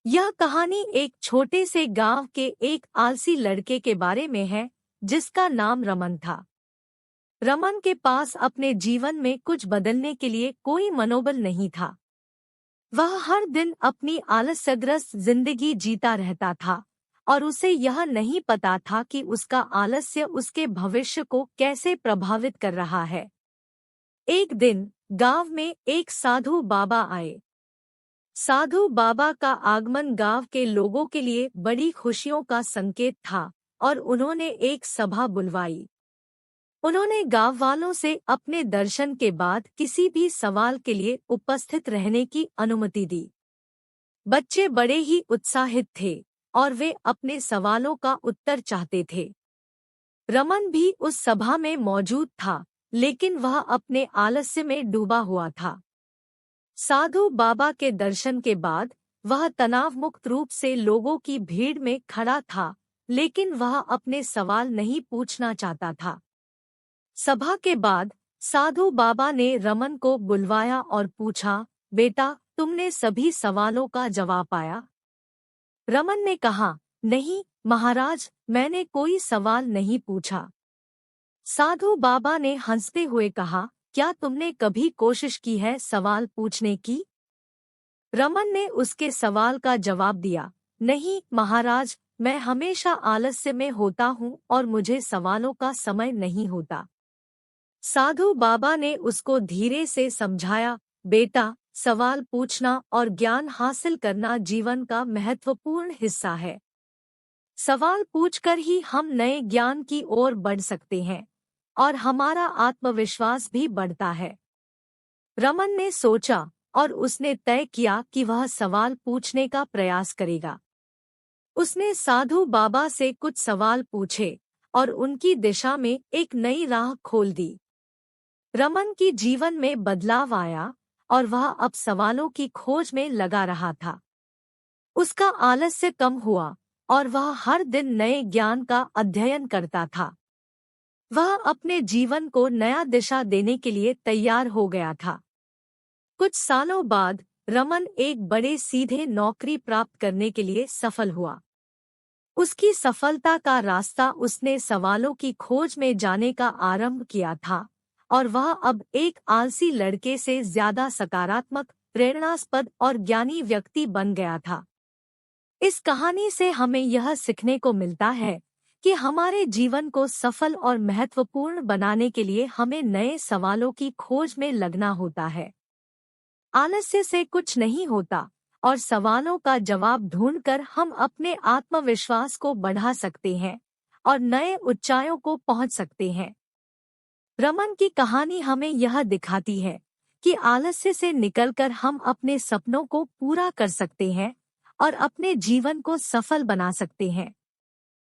यह कहानी एक छोटे से गांव के एक आलसी लड़के के बारे में है जिसका नाम रमन था। रमन के पास अपने जीवन में कुछ बदलने के लिए कोई मनोबल नहीं था। वह हर दिन अपनी आलस्यग्रस्त जिंदगी जीता रहता था और उसे यह नहीं पता था कि उसका आलस्य उसके भविष्य को कैसे प्रभावित कर रहा है। एक दिन गांव में एक साधु बाबा आए। साधु बाबा का आगमन गांव के लोगों के लिए बड़ी खुशियों का संकेत था और उन्होंने एक सभा बुलवाई। उन्होंने गांव वालों से अपने दर्शन के बाद किसी भी सवाल के लिए उपस्थित रहने की अनुमति दी। बच्चे बड़े ही उत्साहित थे और वे अपने सवालों का उत्तर चाहते थे। रमन भी उस सभा में मौजूद था, लेकिन वह अपने आलस्य में डूबा हुआ था। साधु बाबा के दर्शन के बाद वह तनाव मुक्त रूप से लोगों की भीड़ में खड़ा था, लेकिन वह अपने सवाल नहीं पूछना चाहता था। सभा के बाद साधु बाबा ने रमन को बुलवाया और पूछा, बेटा, तुमने सभी सवालों का जवाब पाया? रमन ने कहा, नहीं महाराज, मैंने कोई सवाल नहीं पूछा। साधु बाबा ने हंसते हुए कहा, क्या तुमने कभी कोशिश की है सवाल पूछने की? रमन ने उसके सवाल का जवाब दिया, नहीं महाराज, मैं हमेशा आलस्य में होता हूँ और मुझे सवालों का समय नहीं होता। साधु बाबा ने उसको धीरे से समझाया, बेटा, सवाल पूछना और ज्ञान हासिल करना जीवन का महत्वपूर्ण हिस्सा है। सवाल पूछकर ही हम नए ज्ञान की ओर बढ़ सकते हैं और हमारा आत्मविश्वास भी बढ़ता है। रमन ने सोचा और उसने तय किया कि वह सवाल पूछने का प्रयास करेगा। उसने साधु बाबा से कुछ सवाल पूछे और उनकी दिशा में एक नई राह खोल दी। रमन की जीवन में बदलाव आया और वह अब सवालों की खोज में लगा रहा था। उसका आलस्य कम हुआ और वह हर दिन नए ज्ञान का अध्ययन करता था। वह अपने जीवन को नया दिशा देने के लिए तैयार हो गया था। कुछ सालों बाद रमन एक बड़े सीधे नौकरी प्राप्त करने के लिए सफल हुआ। उसकी सफलता का रास्ता उसने सवालों की खोज में जाने का आरंभ किया था और वह अब एक आलसी लड़के से ज्यादा सकारात्मक, प्रेरणास्पद और ज्ञानी व्यक्ति बन गया था। इस कहानी से हमें यह सीखने को मिलता है कि हमारे जीवन को सफल और महत्वपूर्ण बनाने के लिए हमें नए सवालों की खोज में लगना होता है। आलस्य से कुछ नहीं होता और सवालों का जवाब ढूंढकर हम अपने आत्मविश्वास को बढ़ा सकते हैं और नए ऊंचाइयों को पहुंच सकते हैं। रमन की कहानी हमें यह दिखाती है कि आलस्य से निकलकर हम अपने सपनों को पूरा कर सकते हैं और अपने जीवन को सफल बना सकते हैं।